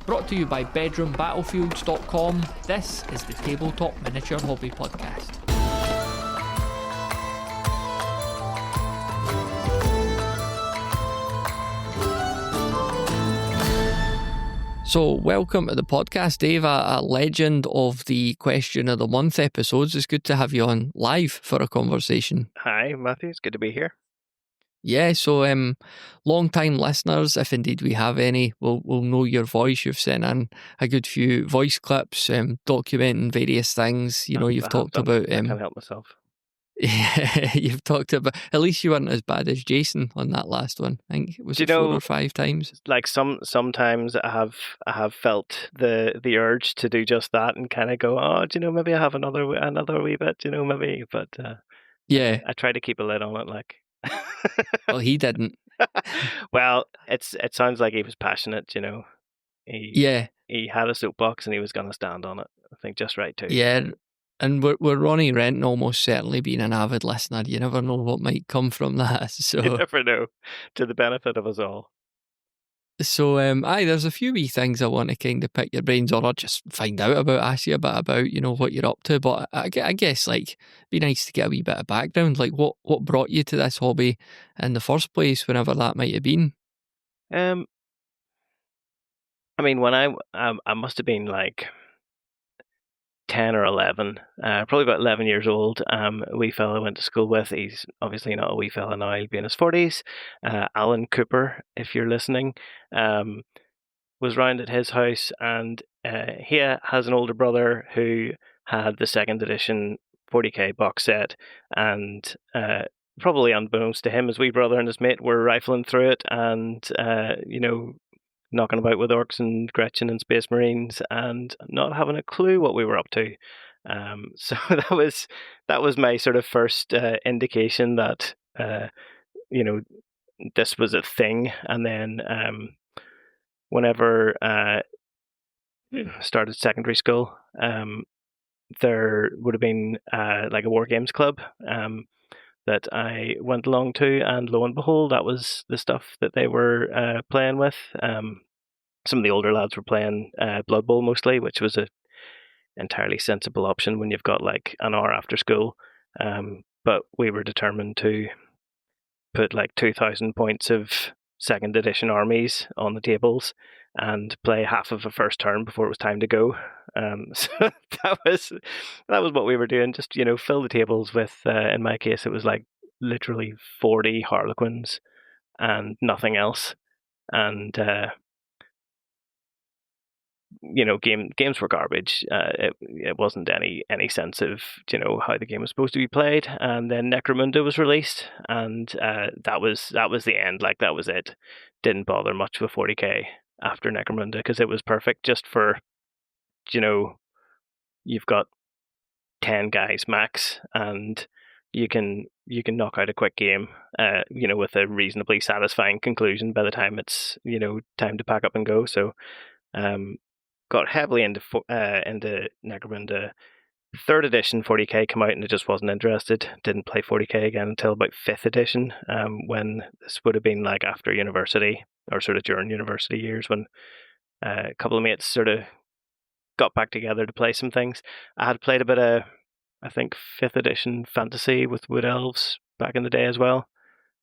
Brought to you by BedroomBattlefields.com, this is the Tabletop Miniature Hobby Podcast. So, welcome to the podcast, Dave, a legend of the Question of the Month episodes. It's good to have you on live for a conversation. Hi, Matthew. It's good to be here. Yeah, so long-time listeners, if indeed we have any, will know your voice. You've sent in a good few voice clips documenting various things. You've talked about... I can't help myself. Yeah, you've talked about... At least you weren't as bad as Jason on that last one. I think it was 4 or 5 times. Like sometimes I have felt the urge to do just that and kind of go, maybe I have another wee bit, maybe. But yeah, I try to keep a lid on it, like. Well, he didn't. Well, it sounds like he was passionate, He had a soapbox and he was going to stand on it. I think just right too. Yeah, and we're Ronnie Renton almost certainly being an avid listener. You never know what might come from that. So you never know, to the benefit of us all. So, there's a few wee things I want to kind of pick your brains on or just find out about, ask you a bit about, what you're up to. But I guess, like, be nice to get a wee bit of background. Like, what brought you to this hobby in the first place, whenever that might have been? I mean, when I must have been like 10 or 11, probably about 11 years old. A wee fella I went to school with, he's obviously not a wee fella now, he'll be in his 40s. Alan Cooper, if you're listening, was round at his house, and he has an older brother who had the second edition 40k box set, and probably unbeknownst to him, his wee brother and his mate were rifling through it and, knocking about with orcs and Gretchen and Space Marines and not having a clue what we were up to. So that was my sort of first indication that this was a thing. And then whenever started secondary school, there would have been like a war games club that I went along to, and lo and behold, that was the stuff that they were playing with. Some of the older lads were playing Blood Bowl mostly, which was a entirely sensible option when you've got like an hour after school. But we were determined to put like 2,000 points of second edition armies on the tables and play half of a first turn before it was time to go. So that was what we were doing. Just fill the tables with. In my case, it was like literally 40 Harlequins and nothing else. And games were garbage. It wasn't any sense of how the game was supposed to be played. And then Necromunda was released, and that was the end. Like, that was it. Didn't bother much with 40k after Necromunda, because it was perfect just for you've got 10 guys max, and you can knock out a quick game with a reasonably satisfying conclusion by the time it's time to pack up and go. So got heavily into Necromunda. 3rd edition 40k came out and I just wasn't interested. Didn't play 40k again until about 5th edition, when this would have been like after university, or sort of during university years, when a couple of mates sort of got back together to play some things. I had played a bit of, I think, 5th edition fantasy with Wood Elves back in the day as well.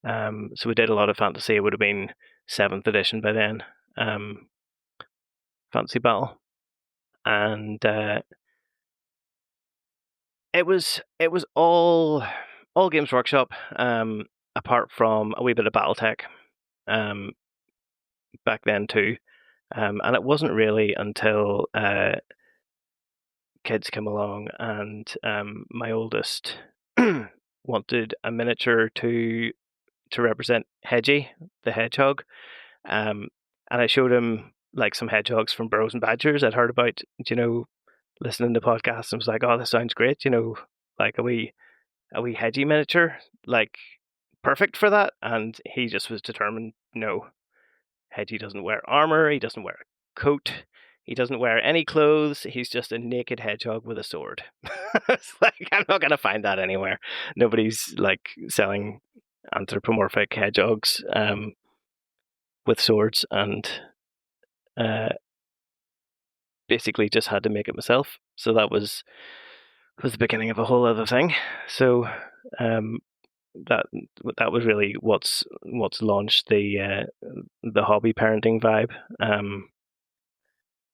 So we did a lot of fantasy. It would have been 7th edition by then. Fantasy Battle, and it was all Games Workshop, apart from a wee bit of BattleTech back then too, and it wasn't really until kids came along and my oldest wanted a miniature to represent Hedgie the hedgehog, and I showed him like some hedgehogs from Burrows and Badgers I'd heard about, listening to podcasts, and was like, oh, this sounds great, like a wee Hedgie miniature, like perfect for that. And he just was determined, no, Hedgie doesn't wear armor, he doesn't wear a coat, he doesn't wear any clothes, he's just a naked hedgehog with a sword. It's like, I'm not going to find that anywhere. Nobody's like selling anthropomorphic hedgehogs with swords, and basically just had to make it myself. So that was the beginning of a whole other thing. So that was really what's launched the hobby parenting vibe,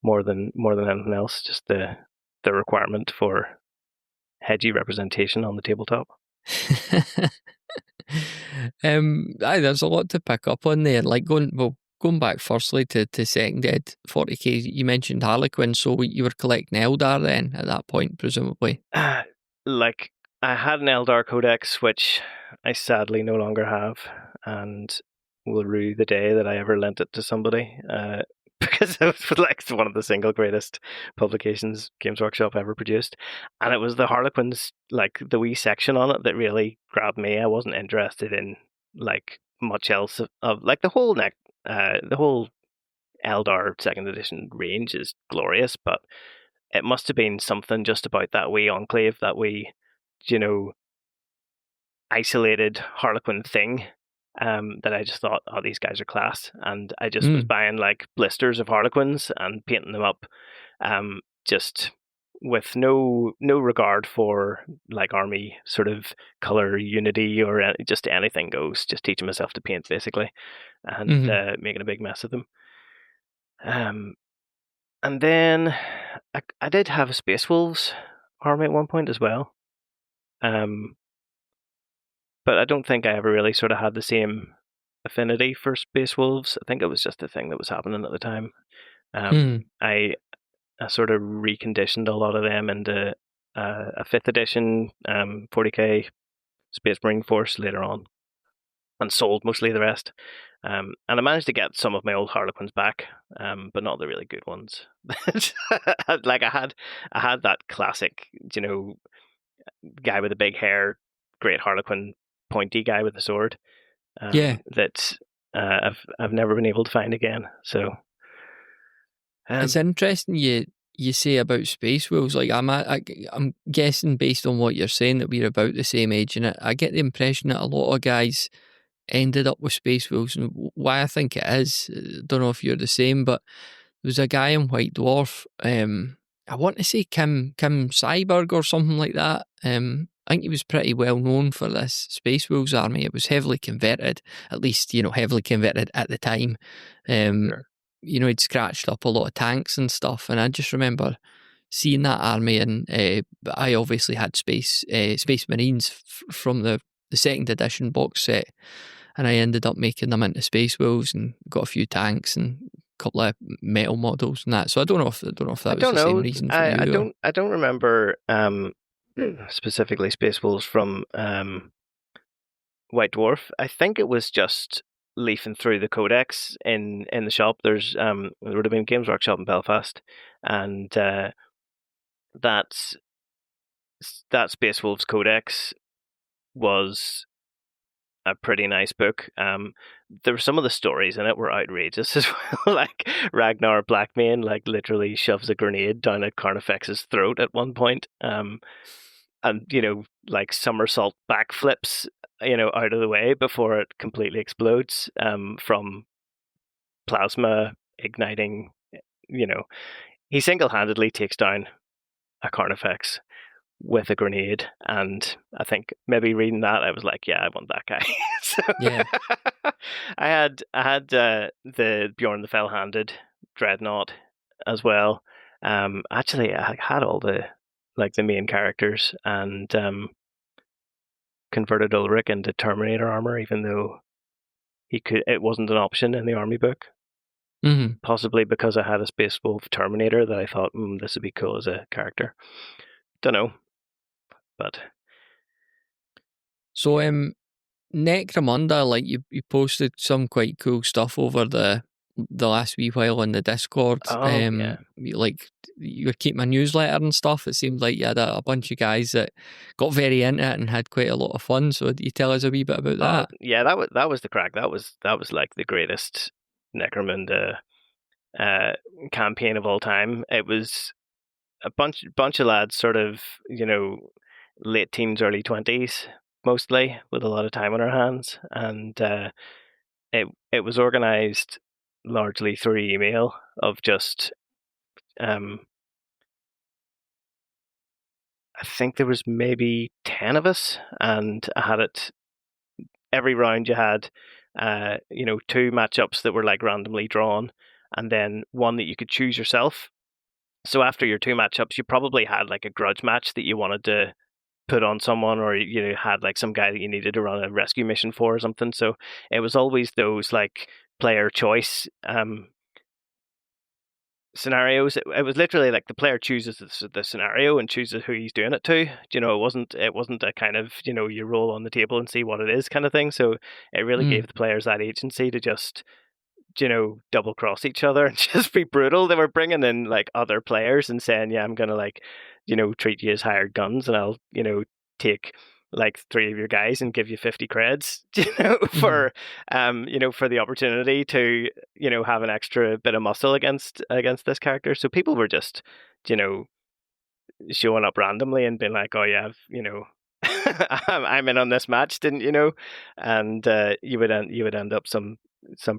more than anything else. Just the requirement for hedgy representation on the tabletop. There's a lot to pick up on there. Like going back firstly to Second Ed 40k, you mentioned Harlequin, so you were collecting Eldar then at that point, presumably. Like, I had an Eldar Codex, which I sadly no longer have, and will rue the day that I ever lent it to somebody, because it was like one of the single greatest publications Games Workshop ever produced, and it was the Harlequins, like the wee section on it, that really grabbed me. I wasn't interested in like much else of like the whole Eldar second edition range is glorious, but it must have been something just about that wee enclave, that wee, isolated Harlequin thing, that I just thought, oh, these guys are class. And I just was buying like blisters of Harlequins and painting them up, just with no regard for like army sort of color unity or just anything goes. Just teaching myself to paint basically, and making a big mess of them. And then I did have a Space Wolves army at one point as well. But I don't think I ever really sort of had the same affinity for Space Wolves. I think it was just a thing that was happening at the time. I sort of reconditioned a lot of them into a 5th edition 40k Space Marine Force later on, and sold mostly the rest. And I managed to get some of my old Harlequins back, but not the really good ones. Like I had that classic, guy with the big hair, great Harlequin, pointy guy with the sword. That I've never been able to find again. So it's interesting you say about Space Wolves. Like I'm guessing based on what you're saying that we're about the same age, and I get the impression that a lot of guys ended up with Space Wolves, and why I think it is, don't know if you're the same, but there was a guy in White Dwarf, I want to say Kim Cyberg or something like that. I think he was pretty well known for this Space Wolves army. It was heavily converted, at least, heavily converted at the time. Sure. He'd scratched up a lot of tanks and stuff, and I just remember seeing that army, and I obviously had Space Marines from the second edition box set, and I ended up making them into Space Wolves and got a few tanks and a couple of metal models and that. So I don't know if that was the same reason for you. I don't remember specifically Space Wolves from White Dwarf. I think it was just leafing through the codex in the shop. There's there would have been Games Workshop in Belfast, and that Space Wolves codex was a pretty nice book. There were some of the stories in it were outrageous as well. Like Ragnar Blackmane literally shoves a grenade down a Carnifex's throat at one point. And like somersault backflips out of the way before it completely explodes from plasma igniting. He single-handedly takes down a Carnifex with a grenade, and I think maybe reading that I was like, yeah, I want that guy. So yeah. I had the Bjorn the Fell-Handed Dreadnought as well. Actually, I had all the main characters, and converted Ulrich into Terminator armor, even though it wasn't an option in the army book. Mm-hmm. Possibly because I had a Space Wolf Terminator that I thought, this would be cool as a character. Don't know. But so Necromunda, you posted some quite cool stuff over the last wee while in the Discord. yeah. You were keeping a newsletter and stuff. It seemed like you had a bunch of guys that got very into it and had quite a lot of fun. So do you tell us a wee bit about that? Yeah, that was the crack. That was like the greatest Necromunda campaign of all time. It was a bunch of lads, sort of late teens, early 20s, mostly, with a lot of time on our hands, and it was organized largely through email of just I think there was maybe 10 of us, and I had it every round. You had, two matchups that were like randomly drawn, and then one that you could choose yourself. So after your two matchups, you probably had like a grudge match that you wanted to put on someone, or you had like some guy that you needed to run a rescue mission for or something. So it was always those like player choice scenarios. It was literally like the player chooses the scenario and chooses who he's doing it to. It wasn't a kind of you roll on the table and see what it is kind of thing. So it really Mm. gave the players that agency to just double cross each other and just be brutal. They were bringing in like other players and saying, yeah, I'm gonna like treat you as hired guns, and I'll take like three of your guys and give you 50 creds Mm-hmm. for the opportunity to have an extra bit of muscle against this character. So people were just you know showing up randomly and being like, oh yeah, I'm in on this match, didn't you know? And you would end up some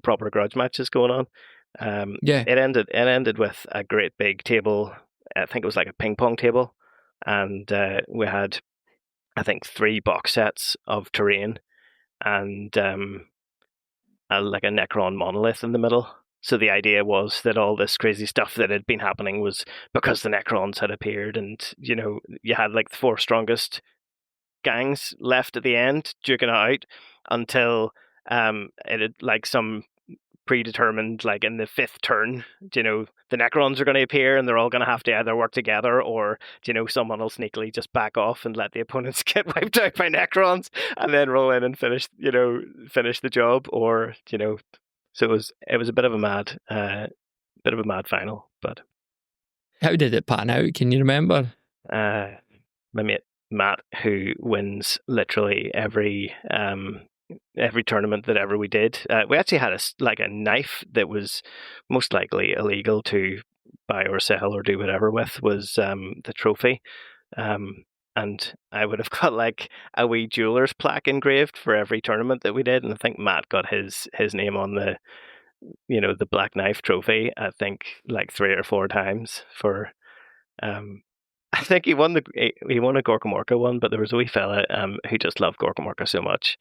proper grudge matches going on. Yeah. It ended with a great big table. I think it was like a ping pong table, and we had, I think, three box sets of terrain, and like a Necron monolith in the middle. So the idea was that all this crazy stuff that had been happening was because the Necrons had appeared, and you had like the four strongest gangs left at the end, duking it out until it had like some predetermined, like in the fifth turn, the Necrons are going to appear and they're all going to have to either work together, or someone will sneakily just back off and let the opponents get wiped out by Necrons and then roll in and finish the job, or so it was a bit of a mad final, but How did it pan out? Can you remember? uh, my mate Matt, who wins literally every tournament that ever we did. We actually had a knife that was most likely illegal to buy or sell or do whatever with, was the trophy. Um, and I would have got like a wee jeweler's plaque engraved for every tournament that we did, and I think Matt got his name on the black knife trophy, I think like three or four times for um I think he won a Gorkamorka one, but there was a wee fella who just loved Gorkamorka so much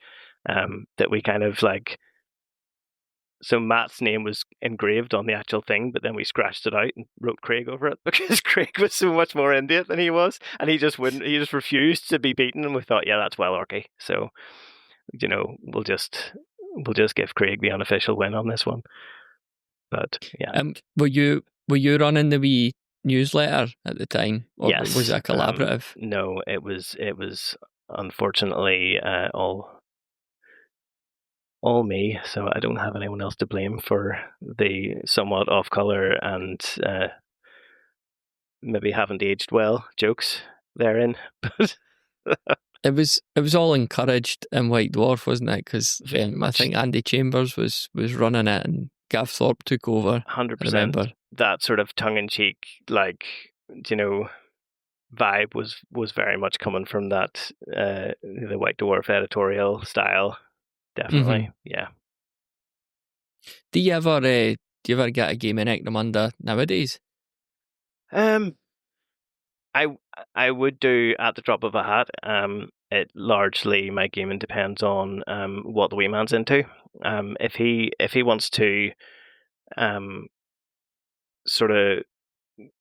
that we kind of like. So Matt's name was engraved on the actual thing, but then we scratched it out and wrote Craig over it because Craig was so much more into it than he was, and he just wouldn't. He just refused to be beaten, and we thought, yeah, that's well orky. So we'll just give Craig the unofficial win on this one. But yeah, Were you running the wee newsletter at the time, or was yes. it a collaborative? No, it was unfortunately all me, so I don't have anyone else to blame for the somewhat off color and maybe haven't aged well jokes therein. But It was all encouraged in White Dwarf, wasn't it? Because very I much think Andy Chambers was running it, and Gav Thorpe took over. I 100% remember. that sort of tongue in cheek, like you know, vibe was very much coming from that the White Dwarf editorial style. Mm-hmm. Definitely, yeah. Do you ever get a game in Necromunda nowadays? Um, I I would do at the drop of a hat. It largely, my gaming depends on what the wee man's into. If he wants to um sort of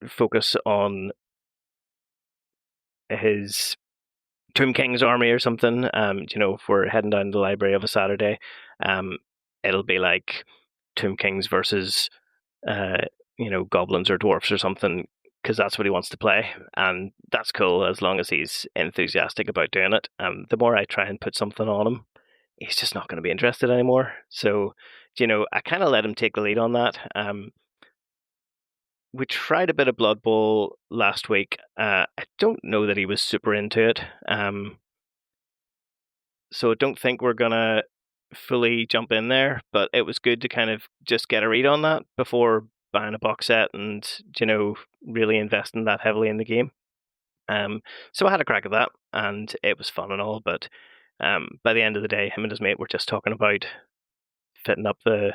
focus on his Tomb King's army or something, if we're heading down to the library of a Saturday, um, it'll be like Tomb Kings versus uh, goblins or dwarfs or something, because that's what he wants to play, and that's cool as long as he's enthusiastic about doing it. The more I try and put something on him, he's just not going to be interested anymore. So, I kind of let him take the lead on that. We tried a bit of Blood Bowl last week. I don't know that he was super into it. So I don't think we're gonna fully jump in there, but it was good to kind of just get a read on that before buying a box set and really investing that heavily in the game. So I had a crack at that, and it was fun and all. But by the end of the day, him and his mate were just talking about fitting up the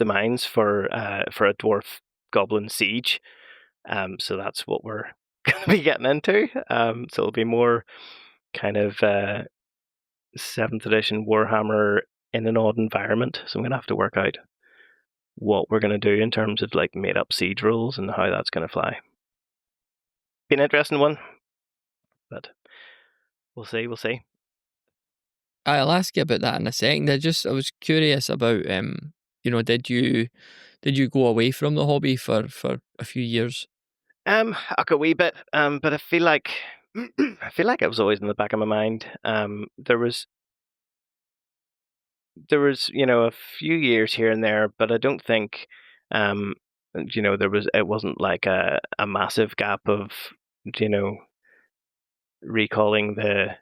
mines for a dwarf goblin siege. So that's what we're going to be getting into. So it'll be more kind of 7th edition Warhammer in an odd environment. So I'm going to have to work out what we're going to do in terms of like made up siege rules and how that's going to fly. Be an interesting one, but we'll see. We'll see. I'll ask you about that in a second. I was curious about did you go away from the hobby for a few years? A wee bit, but I feel like it was always in the back of my mind. There was a few years here and there, but I don't think it wasn't like a massive gap of recalling the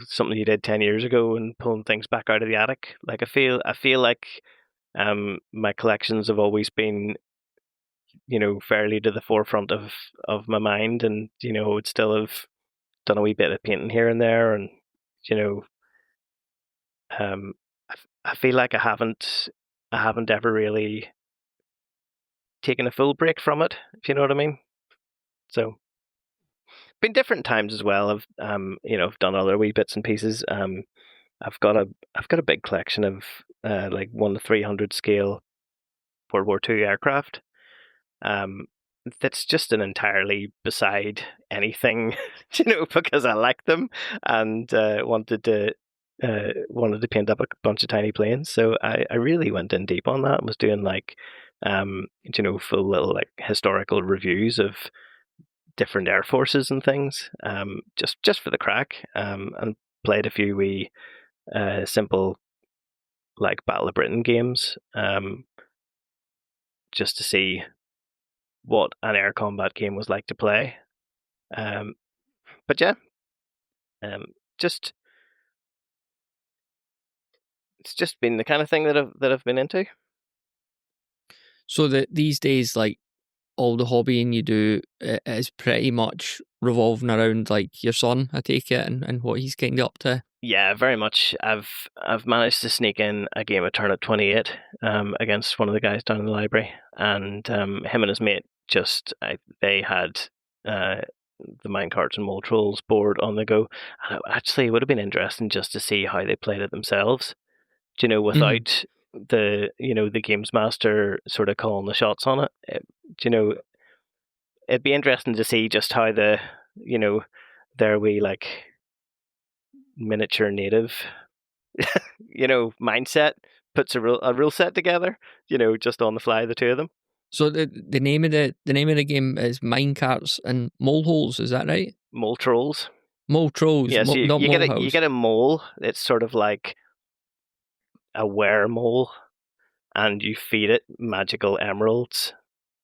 something you did 10 years ago and pulling things back out of the attic. Like I feel like my collections have always been fairly to the forefront of my mind, and would still have done a wee bit of painting here and there, and you know um I feel like I haven't ever really taken a full break from it, if you know what I mean. So been different times as well. I've done other wee bits and pieces. I've got a big collection of like 1 to 300 scale World War II aircraft. Um, that's just an entirely beside anything, because I like them and wanted to paint up a bunch of tiny planes. So I really went in deep on that and was doing like full little like historical reviews of different air forces and things, just for the crack, and played a few wee simple like Battle of Britain games, just to see what an air combat game was like to play. But yeah, just it's just been the kind of thing that I've been into. So that these days, like all the hobbying you do is pretty much revolving around like your son, I take it, and what he's kind of up to. Yeah, very much. I've managed to sneak in a game of Turnip 28 against one of the guys down in the library, and him and his mate they had the Minecarts and Mole Trolls board on the go. And it would have been interesting just to see how they played it themselves. Without the games master sort of calling the shots on it. It'd be interesting to see just how their wee like miniature native mindset puts a rule set together, just on the fly, the two of them. So the name of the game is Minecarts and Moleholes, is that right? Mole Trolls. Mole Trolls, Yes, not you Molehouse. get a mole. It's sort of like a were mole, and you feed it magical emeralds,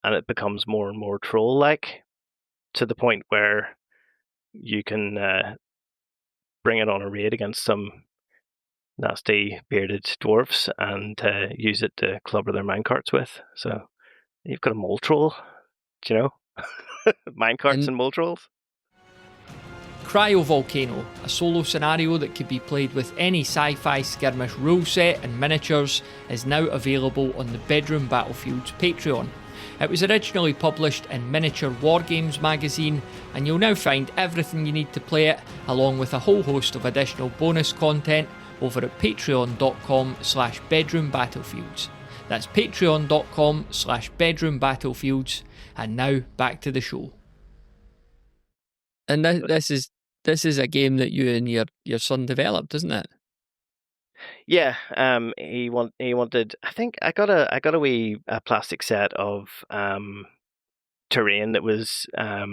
and it becomes more and more troll-like, to the point where you can bring it on a raid against some nasty bearded dwarfs and use it to clubber their minecarts with. So you've got a mole troll, minecarts and mole trolls. Cryovolcano, a solo scenario that could be played with any sci-fi skirmish rule set and miniatures, is now available on the Bedroom Battlefields Patreon. It was originally published in Miniature Wargames magazine, and you'll now find everything you need to play it, along with a whole host of additional bonus content over at patreon.com/bedroombattlefields. That's patreon.com/bedroombattlefields. And now back to the show. And this is a game that you and your son developed, isn't it? Yeah, he wanted. I think I got a wee plastic set of terrain that was I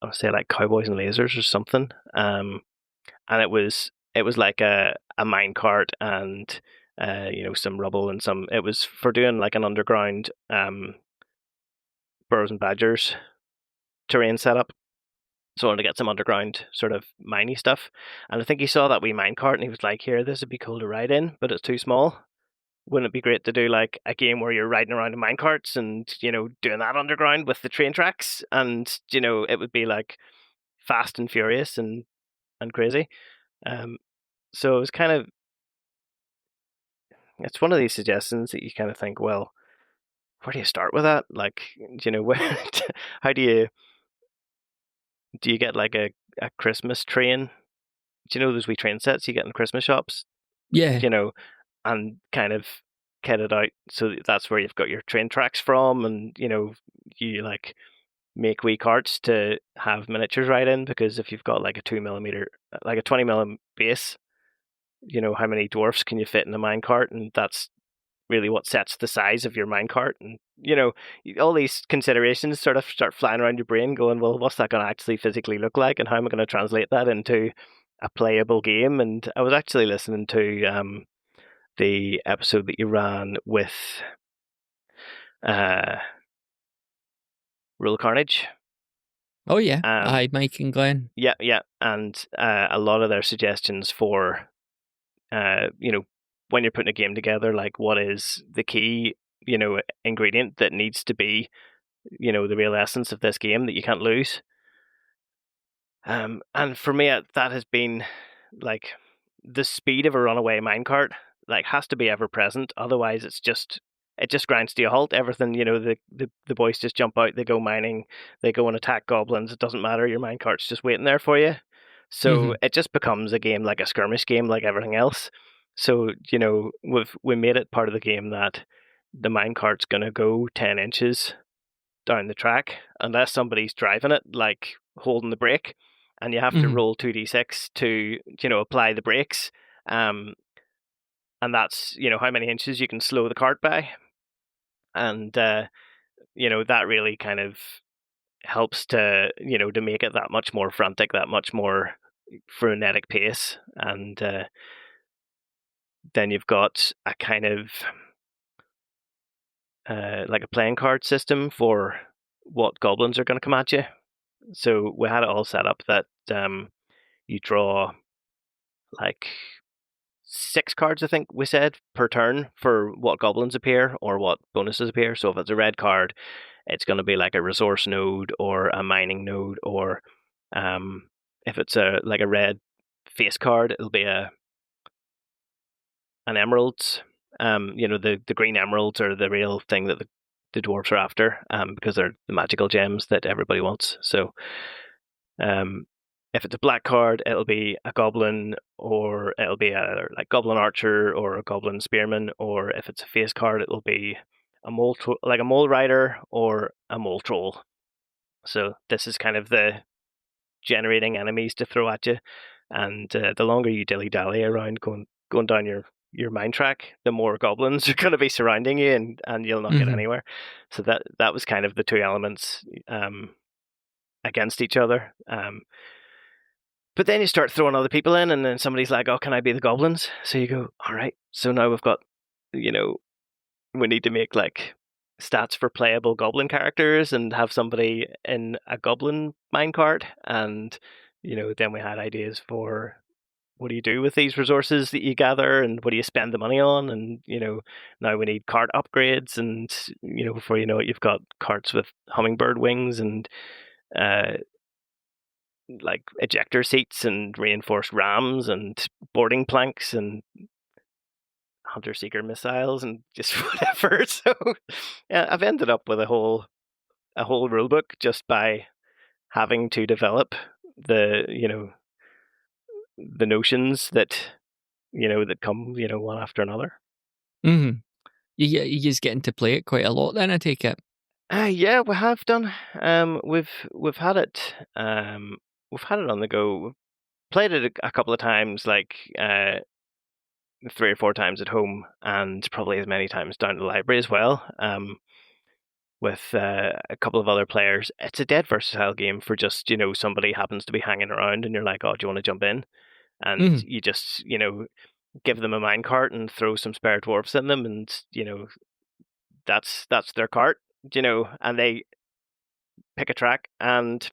would say like Cowboys and Lasers or something. And it was like a minecart and some rubble and some. It was for doing like an underground Burrows and Badgers terrain setup. So I wanted to get some underground sort of miney stuff. And I think he saw that wee minecart and he was like, here, this would be cool to ride in, but it's too small. Wouldn't it be great to do like a game where you're riding around in minecarts and, doing that underground with the train tracks? And, it would be like fast and furious and crazy. So it was kind of, it's one of these suggestions that you kind of think, well, where do you start with that? Like, you know, how do you get like a Christmas train? Do you know those wee train sets you get in Christmas shops? Yeah. You know, and kind of kit it out so that's where you've got your train tracks from, and you know, you like make wee carts to have miniatures right in, because if you've got like a 2 millimeter, like a 20 mm base, you know, how many dwarfs can you fit in a minecart, and that's really what sets the size of your minecart. And you know, all these considerations sort of start flying around your brain, going, well, what's that going to actually physically look like, and how am I going to translate that into a playable game? And I was actually listening to the episode that you ran with uh, Rule Carnage. Oh yeah. Um, Aye, Mike and Glenn. yeah, and a lot of their suggestions for you know, when you're putting a game together, like what is the key, you know, ingredient that needs to be, you know, the real essence of this game that you can't lose. And for me, that has been like the speed of a runaway minecart, like has to be ever present. Otherwise, it just grinds to a halt. Everything, you know, the boys just jump out, they go mining, they go and attack goblins. It doesn't matter. Your minecart's just waiting there for you. So Mm-hmm. it just becomes a game, like a skirmish game, like everything else. So you know, we made it part of the game that the minecart's gonna go 10 inches down the track unless somebody's driving it, like holding the brake, and you have to Mm-hmm. roll 2d6 to, you know, apply the brakes. Um, and that's, you know, how many inches you can slow the cart by. And, you know, that really kind of helps to, you know, to make it that much more frantic, that much more frenetic pace. And then you've got a kind of like a playing card system for what goblins are going to come at you. So we had it all set up that you draw like 6 cards, I think we said, per turn for what goblins appear or what bonuses appear. So if it's a red card, it's going to be like a resource node or a mining node, or if it's a like a red face card, it'll be an emeralds. You know, the green emeralds are the real thing that the dwarves are after, because they're the magical gems that everybody wants. So Um, if it's a black card, it'll be a goblin, or it'll be a like goblin archer or a goblin spearman, or if it's a face card, it'll be a like a mole rider or a mole troll. So this is kind of the generating enemies to throw at you, and the longer you dilly dally around going down your mine track, the more goblins are going to be surrounding you, and you'll not get Mm-hmm. anywhere. So that was kind of the two elements against each other. But then you start throwing other people in, and then somebody's like, "Oh, can I be the goblins?" So you go, "All right." So now we've got, you know, we need to make like stats for playable goblin characters and have somebody in a goblin minecart, and you know, then we had ideas for what do you do with these resources that you gather, and what do you spend the money on, and you know, now we need cart upgrades, and you know, before you know it, you've got carts with hummingbird wings and uh, like ejector seats and reinforced rams and boarding planks and hunter seeker missiles and just whatever. So yeah, I've ended up with a whole rule book just by having to develop the, you know, the notions that, you know, that come, you know, one after another. Mm-hmm. You just getting to play it quite a lot then, I take it. Yeah, we have done. We've had it. We've had it on the go. Played it a couple of times, like 3 or 4 times at home, and probably as many times down to the library as well. With a couple of other players, it's a dead versatile game for just, you know, somebody happens to be hanging around, and you're like, oh, do you want to jump in? And Mm-hmm. you just, you know, give them a minecart and throw some spare dwarfs in them, and you know, that's their cart, you know, and they pick a track and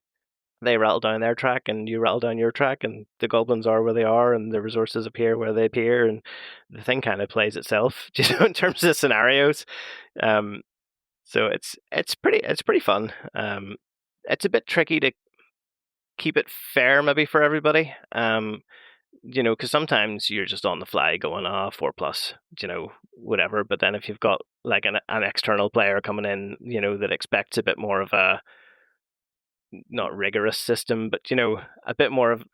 they rattle down their track and you rattle down your track, and the goblins are where they are and the resources appear where they appear, and the thing kind of plays itself, you know, in terms of scenarios. Um, so it's pretty fun. It's a bit tricky to keep it fair maybe for everybody. because sometimes you're just on the fly going, 4+, whatever. But then if you've got like an external player coming in, that expects a bit more of a, not rigorous system, but a bit more of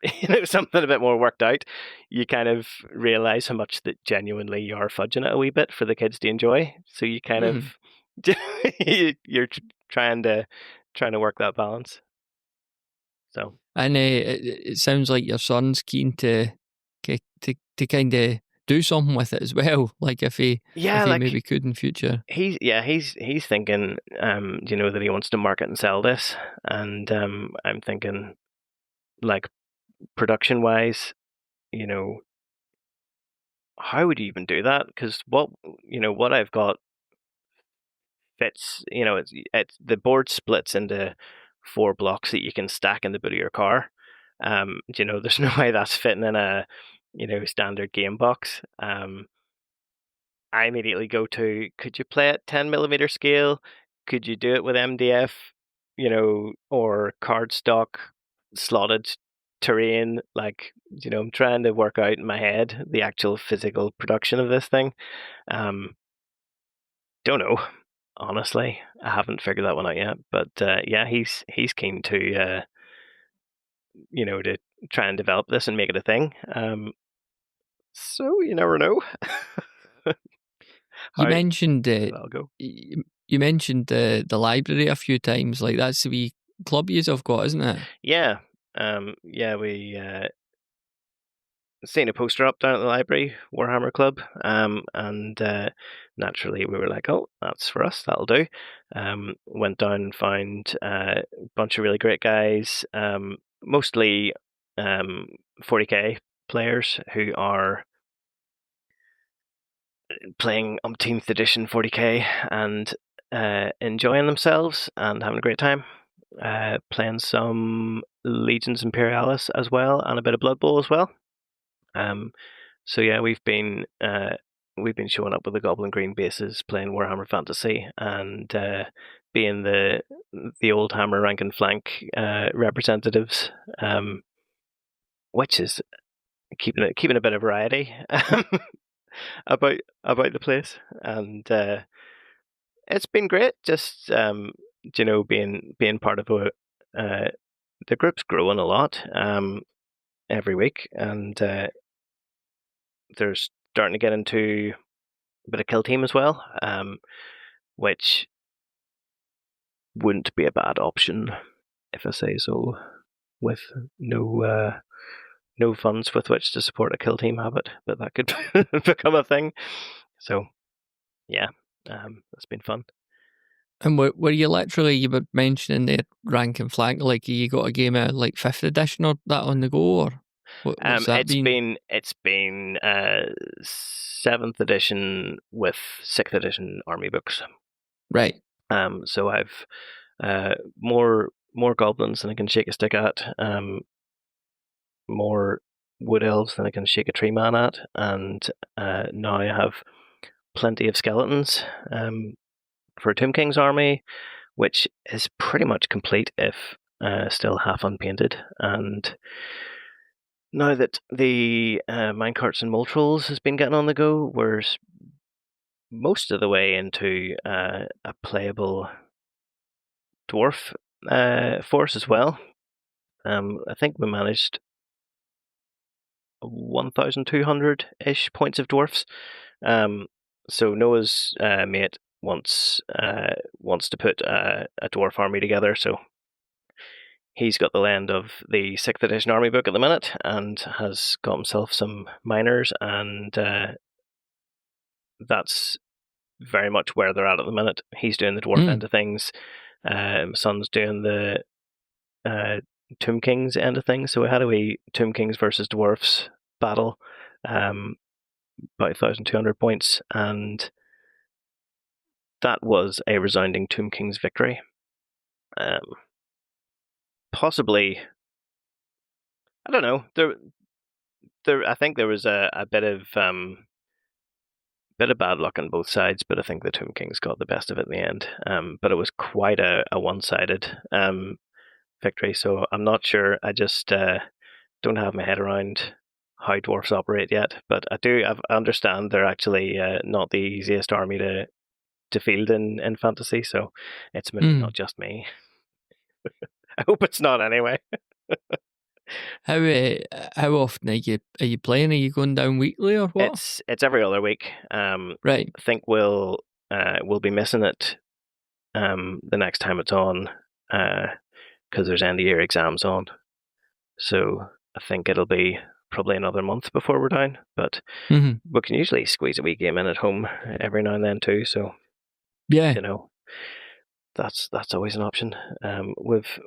something a bit more worked out, you kind of realize how much that genuinely you are fudging it a wee bit for the kids to enjoy. So you kind of Mhm. you're trying to work that balance. So And it sounds like your son's keen to kind of do something with it as well. Like if yeah, he like maybe could in future. he's thinking, that he wants to market and sell this, and I'm thinking, like, production wise, you know, how would you even do that? Because what I've got fits, it's the board splits into 4 blocks that you can stack in the boot of your car. There's no way that's fitting in a standard game box. I immediately go to, could you play at 10 millimeter scale? Could you do it with MDF, or cardstock slotted terrain? Like, I'm trying to work out in my head the actual physical production of this thing. Um, don't know. Honestly, I haven't figured that one out yet. But yeah, he's keen to try and develop this and make it a thing. So you never know You how mentioned that'll go. you mentioned the library a few times. Like that's the wee club yous have got, isn't it? Yeah, yeah, we seen a poster up down at the library, Warhammer Club, and naturally we were like, oh, that's for us, that'll do. Went down and found a bunch of really great guys, mostly 40k players who are playing umpteenth edition 40k and enjoying themselves and having a great time. Playing some Legions Imperialis as well, and a bit of Blood Bowl as well. So yeah, we've been showing up with the Goblin Green bases, playing Warhammer Fantasy, and being the old Hammer rank and flank representatives, which is keeping a bit of variety about the place, and it's been great. Just being part of the group's growing a lot every week, and they're starting to get into a bit of kill team as well, which wouldn't be a bad option if I say so. With no funds with which to support a kill team habit, but that could become a thing. So yeah, that's been fun. And were you literally, you were mentioning the rank and flank, like you got a game of like 5th edition or that on the go, or what's that It's been? been 7th edition with 6th edition army books. Right. So I've more goblins than I can shake a stick at. More wood elves than I can shake a tree man at, and now I have plenty of skeletons for Tomb King's army, which is pretty much complete if still half unpainted. And now that the minecarts and mole trolls has been getting on the go, we're most of the way into a playable dwarf force as well. I think we managed 1,200-ish points of dwarfs. So Noah's mate wants to put a dwarf army together. So he's got the land of the 6th edition army book at the minute, and has got himself some miners, and that's very much where they're at the minute. He's doing the dwarf end of things. My son's doing the Tomb Kings end of things. So we had a wee Tomb Kings versus dwarfs battle, about 1,200 points, and that was a resounding Tomb Kings victory. Possibly, I don't know. I think there was a bit of bad luck on both sides, but I think the Tomb Kings got the best of it in the end. But it was quite a one-sided victory, so I'm not sure. I just don't have my head around how dwarfs operate yet, but I understand they're actually not the easiest army to field in fantasy. So it's maybe Mm. not just me. I hope it's not anyway. How often are you playing? Are you going down weekly or what? It's every other week. Right. I think we'll be missing it the next time it's on because there's end of year exams on. So I think it'll be probably another month before we're down. But Mm-hmm. we can usually squeeze a wee game in at home every now and then too. So Yeah. you know that's always an option. We've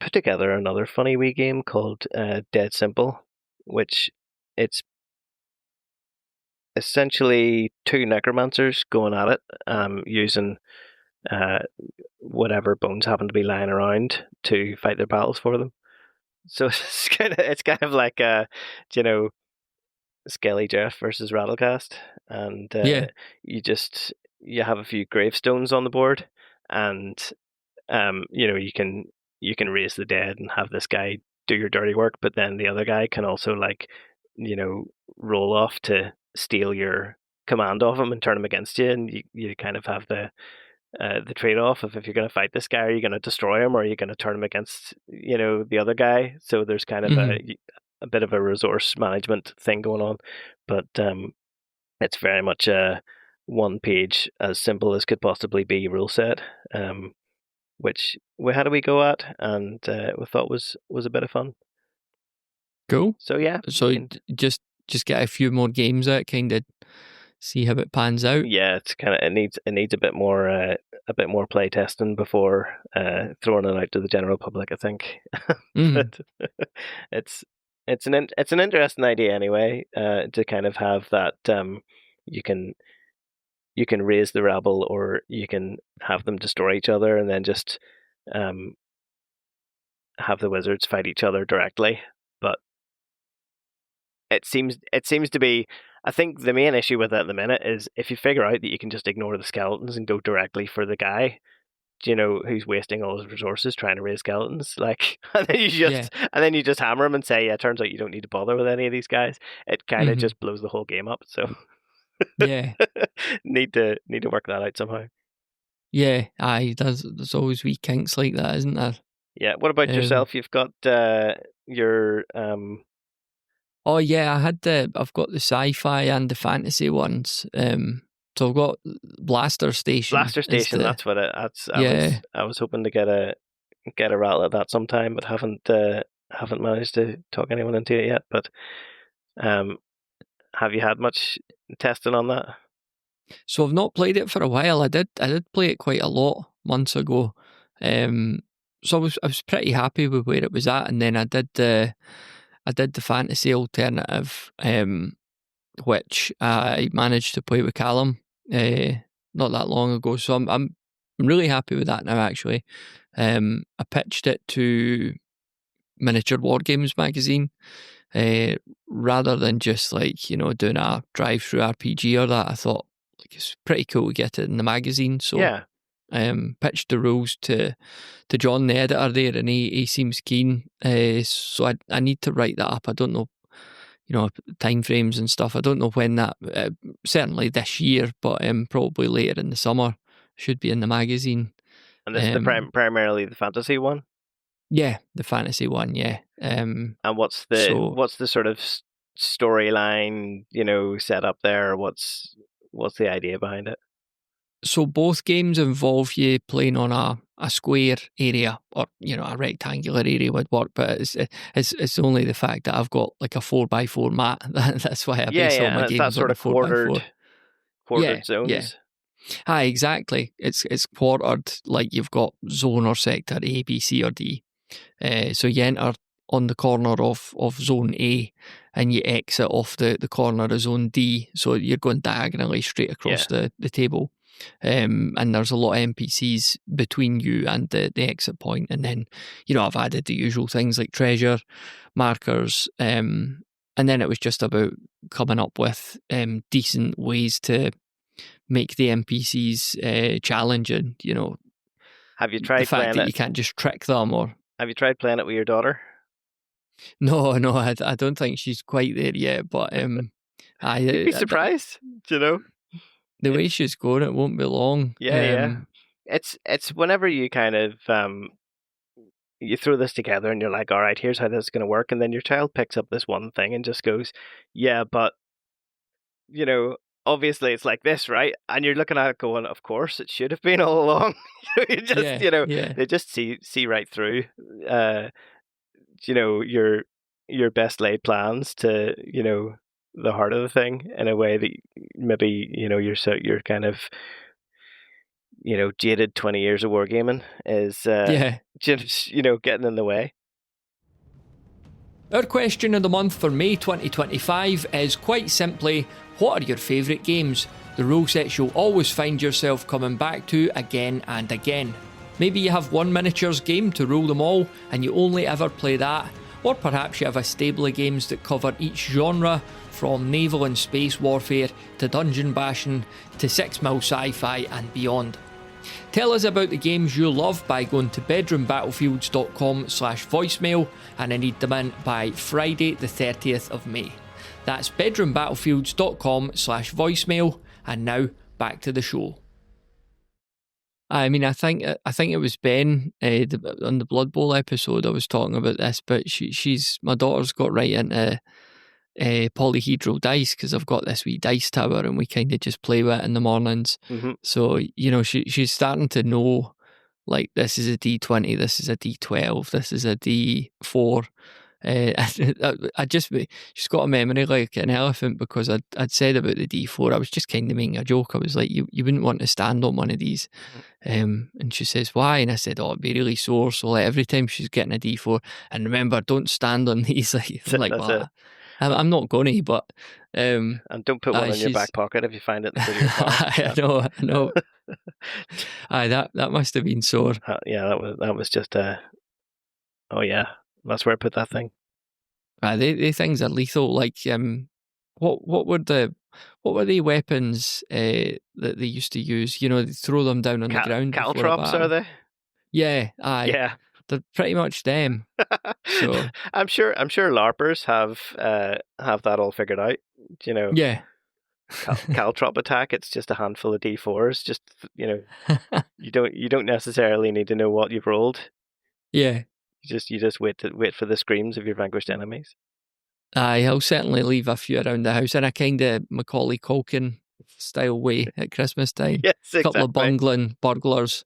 put together another funny wee game called Dead Simple, which it's essentially two necromancers going at it, using uh, whatever bones happen to be lying around to fight their battles for them. So it's kind of like you know, Skelly Jeff versus Rattlecast, and Yeah. you just you have a few gravestones on the board, and you can raise the dead and have this guy do your dirty work, but then the other guy can also like you know roll off to steal your command off him and turn him against you, and you kind of have the trade off of if you're going to fight this guy, are you going to destroy him or are you going to turn him against the other guy? So there's kind of Mm-hmm. a bit of a resource management thing going on, but it's very much a one page as simple as could possibly be rule set. Which we had a we go at, and we thought was a bit of fun. Cool. So yeah, you So can. just get a few more games out, kind of see how it pans out. Yeah, it's kind of it needs a bit more play testing before throwing it out to the general public. I think, Mm-hmm. but it's it's an interesting idea anyway. To kind of have that you can you can raise the rabble or you can have them destroy each other and then just um have the wizards fight each other directly. But it seems to be. I think the main issue with it at the minute is if you figure out that you can just ignore the skeletons and go directly for the guy, who's wasting all his resources trying to raise skeletons, like, Yeah. and then you just hammer him and say, yeah, turns out you don't need to bother with any of these guys. It kind of Mm-hmm. just blows the whole game up. So Yeah. need to work that out somehow. Yeah. Aye. There's always wee kinks like that, isn't there? Yeah. What about Um. yourself? You've got your Oh yeah, I've got the sci-fi and the fantasy ones. So I've got Blaster Station blaster is station. the That's what that's. yeah. I was hoping to get a rattle at that sometime, but haven't managed to talk anyone into it yet. But um, have you had much testing on that? So I've not played it for a while. I did play it quite a lot months ago. Um, so I was pretty happy with where it was at, and then I did the fantasy alternative, which I managed to play with Callum not that long ago. So I'm really happy with that now. Actually, I pitched it to Miniature War Games magazine. Uh, Rather than just like doing a drive-through RPG or that, I thought like it's pretty cool to get it in the magazine. So Yeah, pitched the rules to John, the editor there, and he seems keen. So I need to write that up. I don't know, time frames and stuff. I don't know when that. Certainly this year, but probably later in the summer should be in the magazine. and this is the Um, primarily the fantasy one. yeah, the fantasy one. Yeah. And So what's the sort of storyline set up there? What's the idea behind it? So both games involve you playing on a square area, or a rectangular area would work, but it's only the fact that I've got like a 4x4 mat. That's why I Yeah, base all yeah, my and it's that games on sort the of 4x4. Yeah, quartered yeah. zones. Hi, exactly. It's quartered like you've got zone or sector A, B, C, or D. So you enter on the corner of zone A and you exit off the corner of zone D. So you're going diagonally straight across Yeah. the table. And there's a lot of NPCs between you and the exit point. And then, I've added the usual things like treasure, markers, and then it was just about coming up with decent ways to make the NPCs challenging. Have you The tried fact playing that it? you can't just trick them or Have you tried playing it with your daughter? No, no, I don't think she's quite there yet. But You'd be I surprised, you know. the way It's she's going, it won't be long. yeah. It's whenever you kind of you throw this together and you're like, all right, here's how this is going to work, and then your child picks up this one thing and just goes, yeah, but you know, obviously it's like this, right? And you're looking at it going, of course, it should have been all along. You just, Yeah, yeah. they just see right through, uh, your best laid plans to, the heart of the thing in a way that maybe, you're kind of, jaded 20 years of wargaming is, Yeah. just, getting in the way. Our question of the month for May 2025 is quite simply, what are your favourite games? The rule sets you'll always find yourself coming back to again and again. Maybe you have one miniatures game to rule them all and you only ever play that, or perhaps you have a stable of games that cover each genre, from naval and space warfare to dungeon bashing to 6mm sci-fi and beyond. Tell us about the games you love by going to bedroombattlefields.com/voicemail, and I need them in by Friday the 30th of May. That's bedroombattlefields.com/voicemail, and now back to the show. I mean, I think it was Ben on the Blood Bowl episode I was talking about this, but she's my daughter's got right into polyhedral dice because I've got this wee dice tower and we kind of just play with it in the mornings. Mm-hmm. So she's starting to know, like, this is a D20, this is a D12, this is a D4. She's got a memory like an elephant, because I'd said about the D4, I was just kind of making a joke. I was like, you wouldn't want to stand on one of these. And she says, why? And I said, oh, it'd be really sore. So like every time she's getting a D4, and remember, don't stand on these. Like, I'm like, well, I'm not going to, but and don't put one in your back pocket if you find it in the boot of your car. I know. That must have been sore. Yeah, that was just oh yeah, that's where I put that thing. They things are lethal. Like what were the weapons that they used to use? They throw them down on the ground. Caltrops, are they? Yeah, aye. Yeah. They're pretty much them. So I'm sure LARPers have that all figured out. Yeah. Caltrop attack. It's just a handful of D4s. Just you don't necessarily need to know what you've rolled. Yeah. You just wait for the screams of your vanquished enemies. Aye, I'll certainly leave a few around the house in a kind of Macaulay Culkin style way at Christmas time. Yes, exactly. A couple of bungling burglars.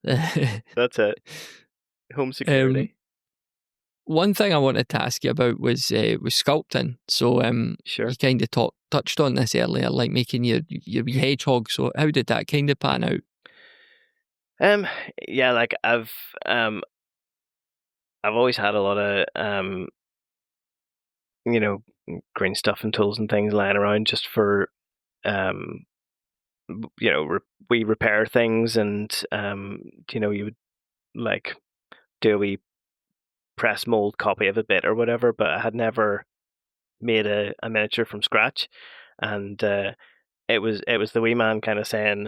That's it. Home security. One thing I wanted to ask you about was sculpting. So sure. You kind of touched on this earlier, like making your hedgehog. So how did that kind of pan out? Yeah, like I've always had a lot of green stuff and tools and things lying around just for we repair things, and you would like do a wee press mold copy of a bit or whatever, but I had never made a miniature from scratch. And it was the wee man kind of saying,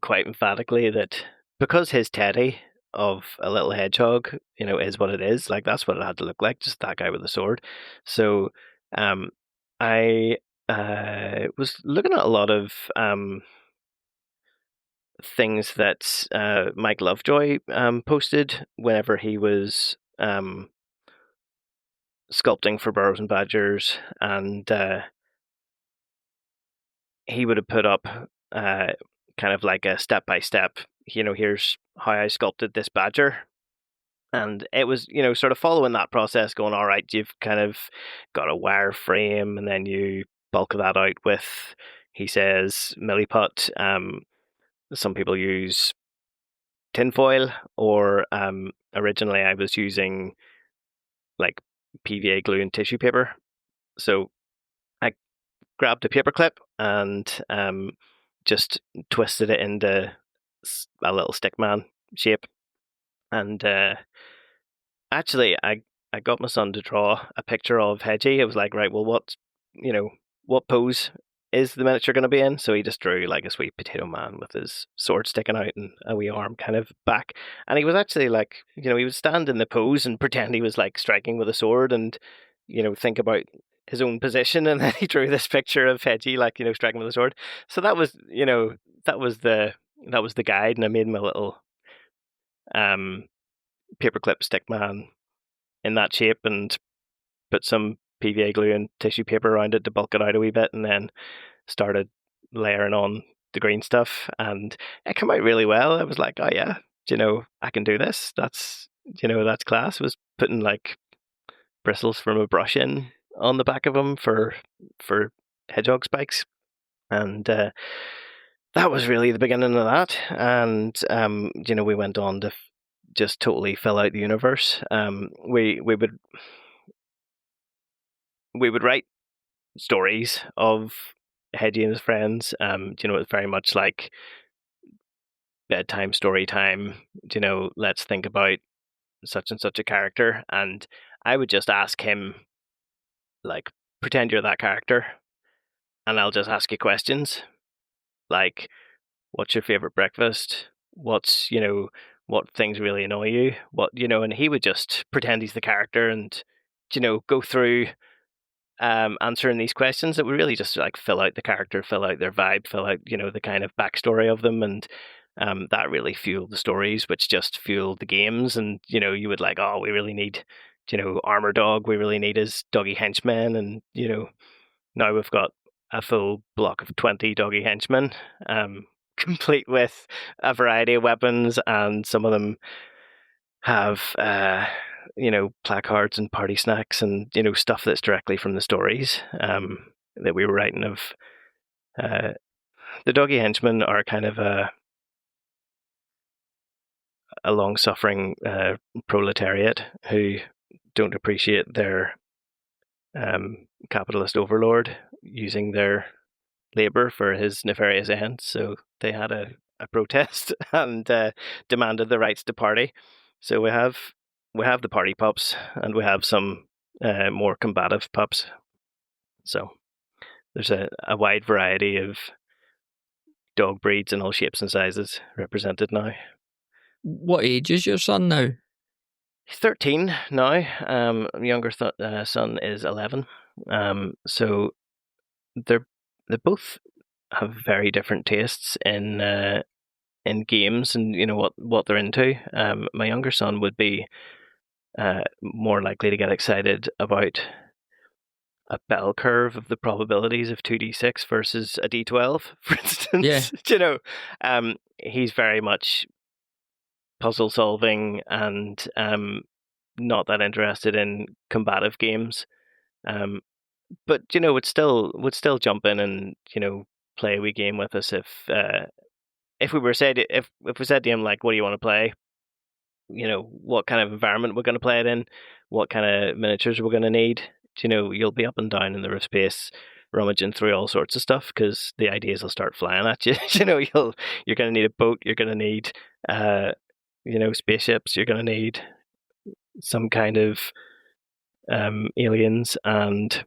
quite emphatically, that because his teddy of a little hedgehog, is what it is, like that's what it had to look like, just that guy with a sword. So I was looking at a lot of things that Mike Lovejoy posted whenever he was sculpting for Burrows and Badgers, and he would have put up kind of like a step-by-step, here's how I sculpted this badger. And it was, sort of following that process, going, all right, you've kind of got a wire frame, and then you bulk that out with, he says, milliput. Some people use tinfoil, or originally I was using like PVA glue and tissue paper. So I grabbed a paper clip and just twisted it into a little stickman shape. And actually, I got my son to draw a picture of Hedgie. I was like, right, well, what pose is the miniature going to be in? So he just drew like a sweet potato man with his sword sticking out and a wee arm kind of back. And he was actually like, he would stand in the pose and pretend he was like striking with a sword and, think about his own position. And then he drew this picture of Hedgie, like, striking with a sword. So that was, that was the guide. And I made my little paperclip stick man in that shape and put some PVA glue and tissue paper around it to bulk it out a wee bit, and then started layering on the green stuff, and it came out really well. I was like, oh yeah, I can do this. That's that's class. I was putting like bristles from a brush in on the back of them for hedgehog spikes, and that was really the beginning of that. And we went on to just totally fill out the universe. We would write stories of Hedgie and his friends. It's very much like bedtime story time. Let's think about such and such a character, and I would just ask him, like, pretend you're that character, and I'll just ask you questions, like, what's your favorite breakfast? What's what things really annoy you? And he would just pretend he's the character and go through answering these questions that would really just like fill out the character, fill out their vibe, fill out the kind of backstory of them, and that really fueled the stories, which just fueled the games. And you would like, oh, we really need Armor Dog, we really need his doggy henchmen, and now we've got a full block of 20 doggy henchmen, complete with a variety of weapons, and some of them have placards and party snacks and stuff that's directly from the stories that we were writing of. The doggy henchmen are kind of a long-suffering proletariat who don't appreciate their capitalist overlord using their labor for his nefarious ends. So they had a protest and demanded the rights to party. So we have the party pups, and we have some more combative pups. So there's a wide variety of dog breeds in all shapes and sizes represented now. What age is your son now? He's 13 now. Younger son is 11. So they both have very different tastes in games and what they're into. My younger son would be more likely to get excited about a bell curve of the probabilities of 2d6 versus a d12, for instance. Yeah. He's very much puzzle solving and not that interested in combative games. But would still jump in and play a wee game with us if we were if we said to him, like, what do you want to play? What kind of environment we're going to play it in, what kind of miniatures we're going to need. You'll be up and down in the roof space, rummaging through all sorts of stuff because the ideas will start flying at you. You're going to need a boat. You're going to need spaceships. You're going to need some kind of aliens and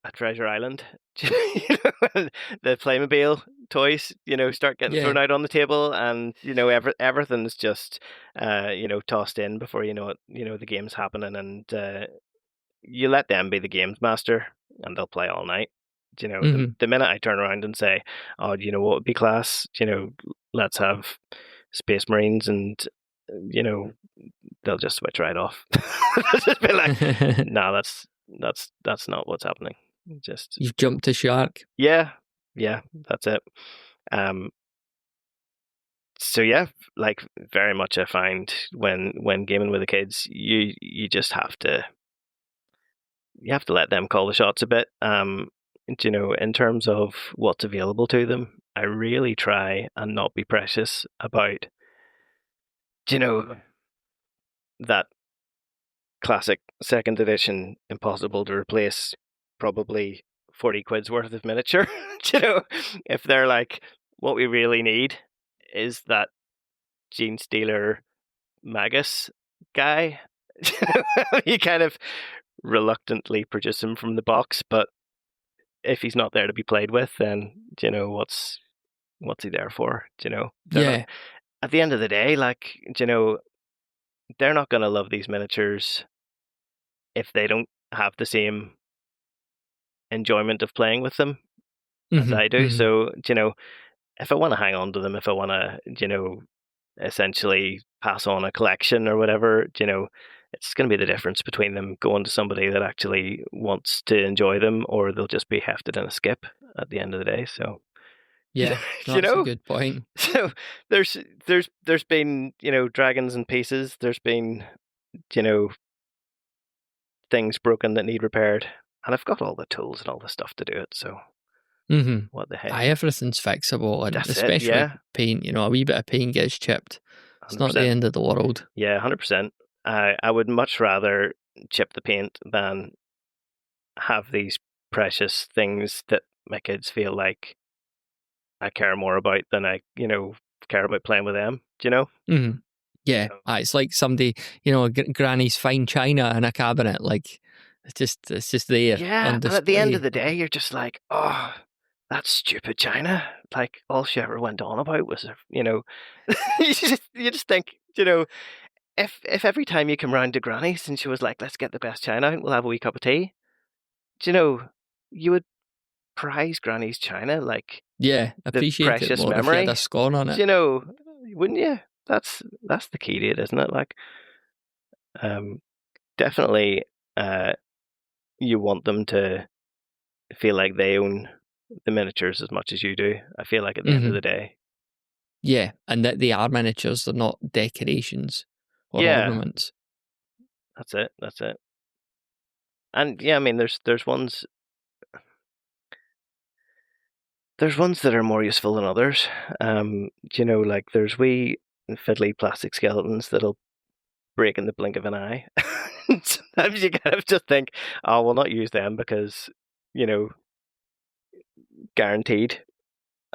a treasure island. The Playmobil toys, start getting thrown out on the table, and everything's just tossed in before you know it. The game's happening, and you let them be the games master, and they'll play all night. The minute I turn around and say, "Oh, do you know what would be class? Let's have Space Marines," and they'll just switch right off. They'll just be like, "No, that's not what's happening." Just you've jumped a shark. Yeah, that's it. So yeah, like, very much I find when gaming with the kids, you just have to let them call the shots a bit. In terms of what's available to them, I really try and not be precious about that classic second edition impossible to replace, probably 40 quid's worth of miniature. If they're like, what we really need is that Gene Stealer Magus guy, you kind of reluctantly produce him from the box, but if he's not there to be played with, then what's he there for? They're not, Yeah. at the end of the day, like, they're not going to love these miniatures if they don't have the same enjoyment of playing with them as Hmm. I do. Hmm. So, if I want to hang on to them, if I want to, essentially pass on a collection or whatever, it's going to be the difference between them going to somebody that actually wants to enjoy them, or they'll just be hefted in a skip at the end of the day. So, Yeah. No, you that's a know, good point. so there's been dragons and pieces. There's been you know things broken that need repaired, and I've got all the tools and all the stuff to do it. So Hmm. what the Aye, hey? everything's fixable, and That's it. especially Yeah, paint. A wee bit of paint gets chipped. It's hundred not the percent. end of the world. Yeah, 100%. I would much rather chip the paint than have these precious things that my kids feel like I care more about than I, care about playing with them. Do you know? Hmm. Yeah, So, it's like somebody, Granny's fine china in a cabinet. Like it's just there yeah, on and at the end of display. the day, you're just like, oh, that's stupid China. Like all she ever went on about was, you just think, if every time you come round to Granny's and she was like, let's get the best China out, we'll have a wee cup of tea. Do you know, you would prize Granny's china like Yeah, the appreciate it precious more if you had a memory. scone on it. You know, wouldn't you? That's the key to it, isn't it? Like, um, definitely, uh, you want them to feel like they own the miniatures as much as you do. I feel like at the end of Hmm. the day, Yeah, and that they are miniatures; they're not decorations or yeah, ornaments. that's it. That's it. And yeah, I mean, there's ones that are more useful than others. Like there's wee fiddly plastic skeletons that'll break in the blink of an eye. Sometimes you kind of just think, oh, we'll not use them because, you know, guaranteed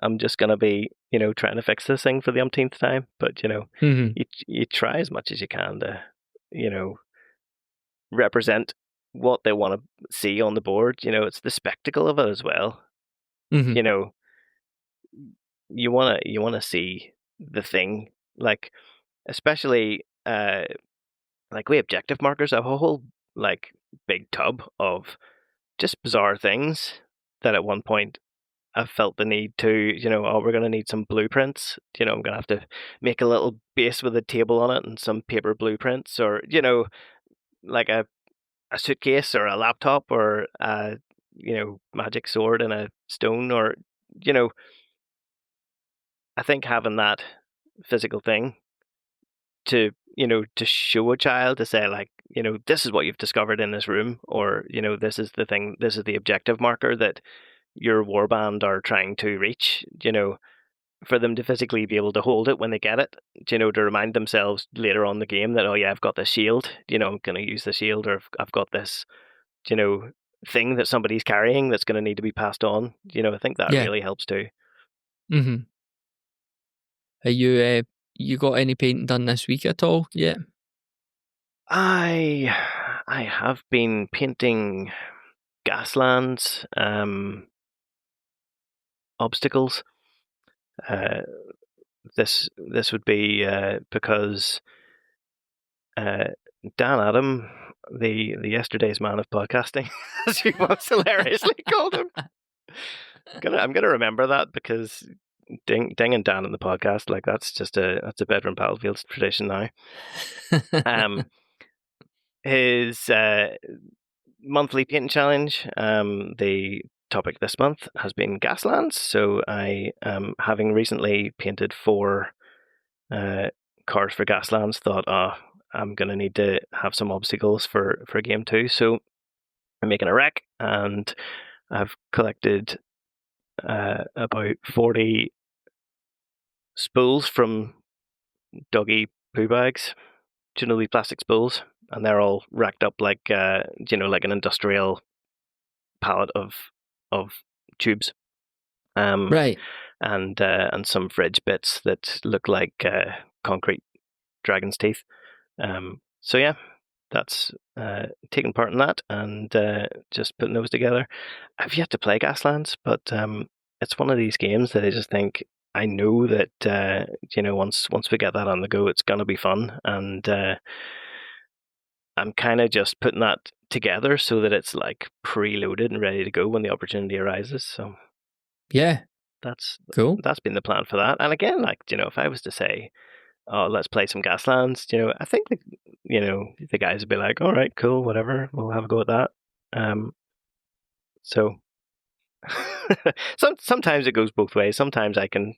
I'm just going to be, trying to fix this thing for the umpteenth time. But, Hmm. you try as much as you can to, you know, represent what they want to see on the board. It's the spectacle of it as well. Hmm. You know, you want to see the thing, like, especially like we objective markers. I have a whole like big tub of just bizarre things that at one point I felt the need to, oh, we're going to need some blueprints. I'm going to have to make a little base with a table on it and some paper blueprints, or, like a suitcase or a laptop or a, magic sword and a stone, or, you know, I think having that physical thing to, to show a child, to say, like, this is what you've discovered in this room, or, this is the thing, this is the objective marker that your warband are trying to reach, for them to physically be able to hold it when they get it, to remind themselves later on in the game that, oh yeah, I've got this shield, I'm going to use the shield, or I've got this, you know, thing that somebody's carrying that's going to need to be passed on. I think that Yeah. really helps too. Hmm. Are you got any painting done this week at all? Yeah. I I have been painting Gaslands obstacles. Uh, this would be because uh, Dan Adam, the yesterday's man of podcasting, as he once hilariously called him. I'm gonna remember that, because Ding and Dan in the podcast, like, that's a bedroom battlefield tradition now. Um, his monthly painting challenge. The topic this month has been Gaslands. So I, having recently painted 4 cars for Gaslands, thought, I'm gonna need to have some obstacles for game 2. So I'm making a wreck, and I've collected about 40 spools from doggy poo bags, the plastic spools, and they're all racked up like, like an industrial pallet of tubes, um, Right. and some fridge bits that look like concrete dragon's teeth. So yeah, that's taken part in that and just putting those together. I've yet to play Gaslands, but it's one of these games that I just think I know that once we get that on the go, it's gonna be fun, and I'm kind of just putting that together so that it's like preloaded and ready to go when the opportunity arises. So Yeah, that's cool. that's been the plan for that. And again, like if I was to say, "Oh, let's play some Gaslands," I think the guys would be like, "All right, cool, whatever, we'll have a go at that." So sometimes it goes both ways. Sometimes I can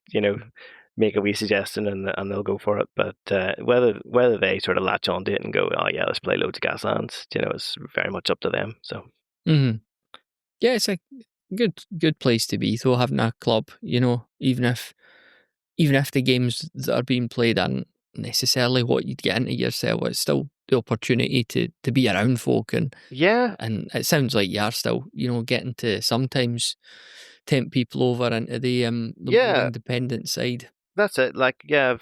make a wee suggestion and they'll go for it. But whether they sort of latch onto it and go, "Oh yeah, let's play loads of Gaslands," it's very much up to them. So Hmm. Yeah, it's a good place to be. So having a club, even if the games that are being played aren't necessarily what you'd get into yourself, it's still the opportunity to be around folk, yeah, and it sounds like you are still, getting to sometimes tempt people over into the more yeah, independent side. that's it. Like, yeah,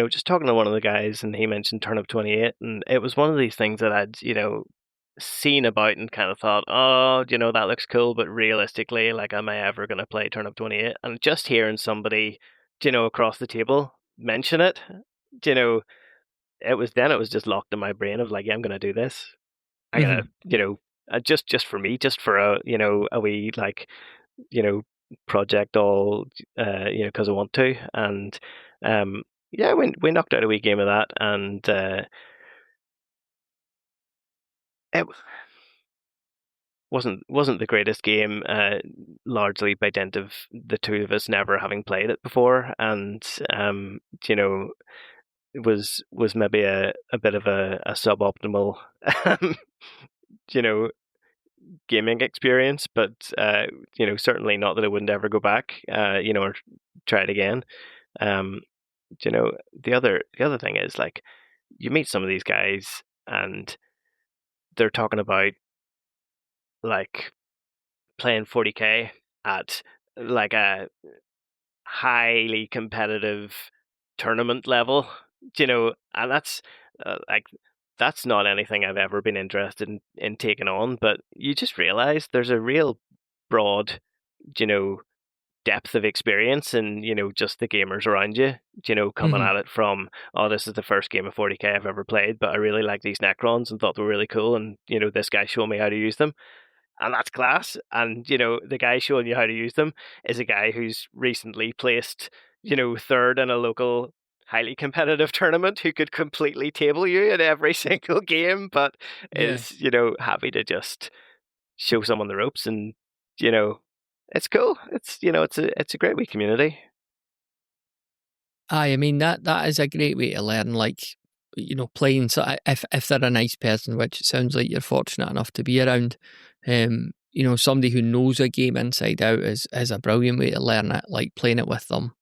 just talking to one of the guys, and he mentioned Turnip 28, and it was one of these things that I'd, seen about and kind of thought, oh, that looks cool, but realistically, like, am I ever going to play Turnip 28? And just hearing somebody, across the table mention it, you know, it was just locked in my brain of like, yeah, I'm going to do this. I'm going Hmm. to, just for me, just for a wee like you know project all because I want to, and yeah, we knocked out a wee game of that, and it wasn't the greatest game, largely by dint of the two of us never having played it before, and you know it was maybe a bit of a suboptimal um, you know gaming experience, but certainly not that I wouldn't ever go back, or try it again. Um, you know, the other thing is like you meet some of these guys and they're talking about like playing 40k at like a highly competitive tournament level, and like that's not anything I've ever been interested in taking on. But you just realize there's a real broad, you know, depth of experience and just the gamers around you, coming Hmm. at it from, oh, this is the first game of 40k I've ever played, but I really like these Necrons and thought they were really cool, and this guy showed me how to use them, and that's class. And the guy showing you how to use them is a guy who's recently placed third in a local highly competitive tournament, who could completely table you in every single game, but Yeah. is happy to just show someone the ropes. And you know it's cool. It's a great wee community. Aye, I mean that is a great way to learn. Like, playing. So if they're a nice person, which it sounds like you're fortunate enough to be around, somebody who knows a game inside out is a brilliant way to learn it. Like playing it with them.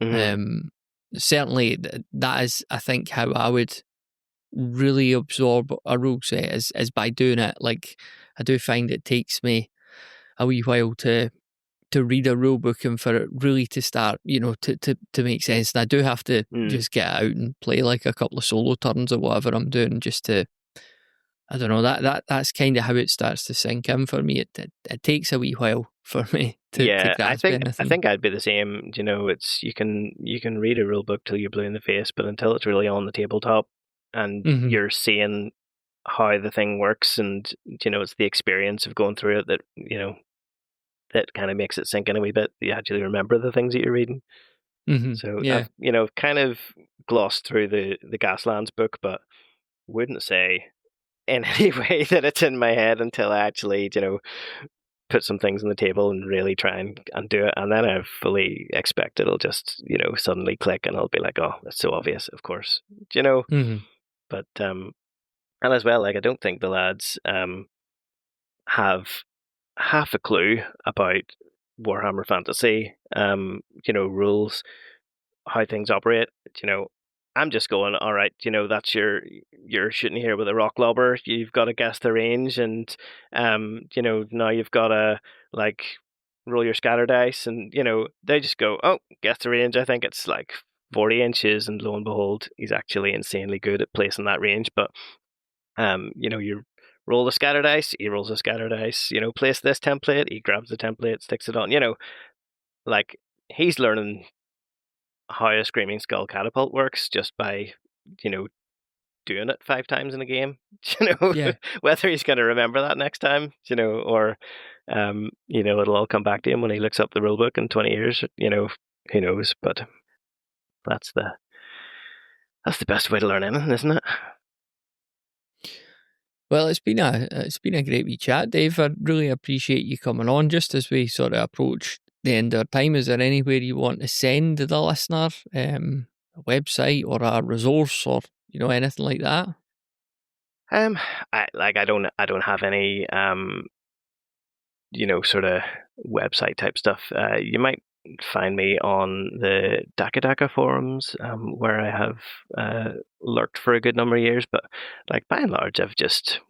Mm-hmm. Um, Certainly that is, I think, how I would really absorb a rule set is by doing it. Like I do find it takes me a wee while to read a rule book and for it really to start, to make sense. And I do have to Mm. just get out and play like a couple of solo turns or whatever I'm doing just to, I don't know, that's kind of how it starts to sink in for me. It takes a wee while for me to Yeah, I grasp think I anything. think I'd be the same. It's you can read a rule book till you're blue in the face, but until it's really on the tabletop and Hmm. you're seeing how the thing works, and it's the experience of going through it that that kind of makes it sink in a wee bit. You actually remember the things that you're reading. Hmm. So Yeah. I've kind of glossed through the Gaslands book, but wouldn't say in any way that it's in my head until I actually put some things on the table and really try and do it. And then I fully expect it'll just, suddenly click and I'll be like, oh, that's so obvious, of course. You know, Hmm. but and as well, like I don't think the lads have half a clue about Warhammer Fantasy, rules, how things operate. You know, I'm just going, all right, that's you're shooting here with a rock lobber. You've got to guess the range, and now you've got to like roll your scatter dice, and they just go, oh, guess the range. I think it's like 40 inches, and lo and behold, he's actually insanely good at placing that range. But you roll the scatter dice, he rolls the scatter dice, place this template, he grabs the template, sticks it on, like he's learning how a Screaming Skull catapult works just by, doing it 5 times in a game, Yeah. whether he's going to remember that next time, or, it'll all come back to him when he looks up the rulebook in 20 years, who knows, but that's the best way to learn anything, isn't it? Well, it's been a great wee chat, Dave. I really appreciate you coming on. Just as we sort of approach the end of our time, is there anywhere you want to send the listener, a website or a resource or anything like that? I don't have any sort of website type stuff. You might find me on the Daka forums, where I have lurked for a good number of years, but like by and large I've just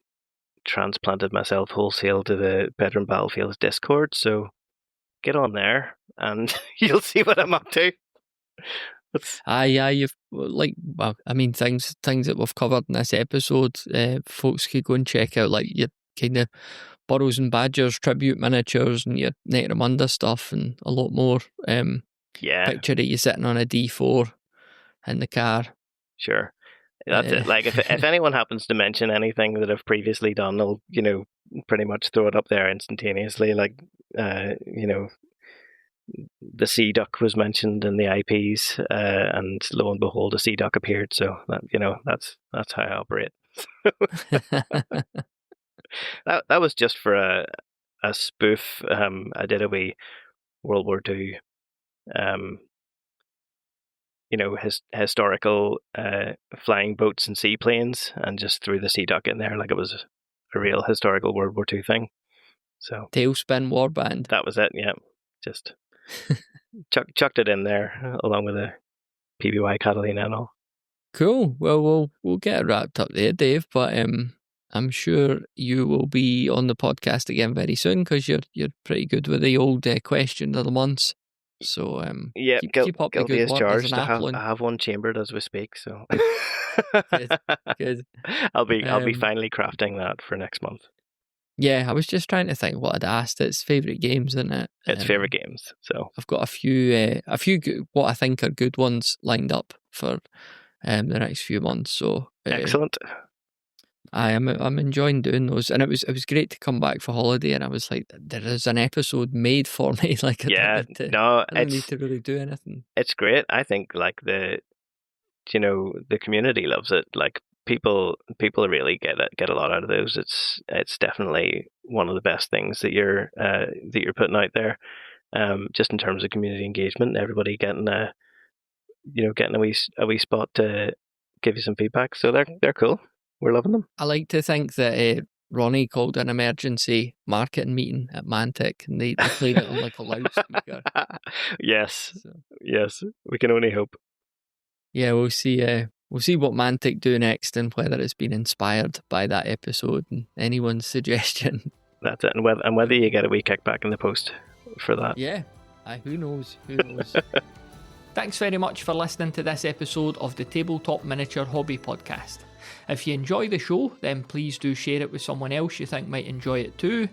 transplanted myself wholesale to the Bedroom Battlefields Discord, so get on there and you'll see what I'm up to. You've things that we've covered in this episode, folks could go and check out, like your kind of Burrows and Badgers tribute miniatures and your Necromunda stuff and a lot more. Picture of you sitting on a D4 in the car. Sure. That's it. Like if anyone happens to mention anything that I've previously done, I'll pretty much throw it up there instantaneously. Like the Sea Duck was mentioned in the IPs, and lo and behold, a Sea Duck appeared. So that that's how I operate. that was just for a spoof. I did a wee World War II, historical flying boats and seaplanes, and just threw the Sea Duck in there like it was a real historical World War II thing. So Tailspin Warband. That was it. Yeah, just chucked it in there along with a PBY Catalina and all. Cool. Well, we'll get it wrapped up there, Dave. But I'm sure you will be on the podcast again very soon because you're pretty good with the old question of the months. So keep up the good work as an Applin. I have one chambered as we speak. So good. I'll be finally crafting that for next month. Yeah, I was just trying to think what I'd asked. It's favourite games, isn't it? It's favourite games. So I've got a few good, what I think are good ones lined up for the next few months. So excellent. I'm enjoying doing those, and it was great to come back for holiday, and I was like, there is an episode made for me. Like, I don't need to really do anything. It's great. I think like the community loves it. Like people really get a lot out of those. It's definitely one of the best things that you're putting out there. Just in terms of community engagement, everybody getting a wee spot to give you some feedback. So they're cool. We're loving them. I like to think that Ronnie called an emergency marketing meeting at Mantic, and they played it on like a loudspeaker. Yes, we can only hope. Yeah, we'll see what Mantic do next and whether it's been inspired by that episode and anyone's suggestion. That's it, and whether you get a wee kickback in the post for that. Yeah, who knows? Thanks very much for listening to this episode of the Tabletop Miniature Hobby Podcast. If you enjoy the show, then please do share it with someone else you think might enjoy it too.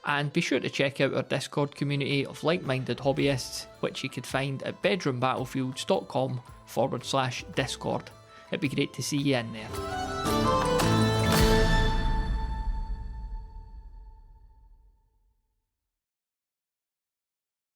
And be sure to check out our Discord community of like-minded hobbyists, which you could find at bedroombattlefields.com/Discord. It'd be great to see you in there.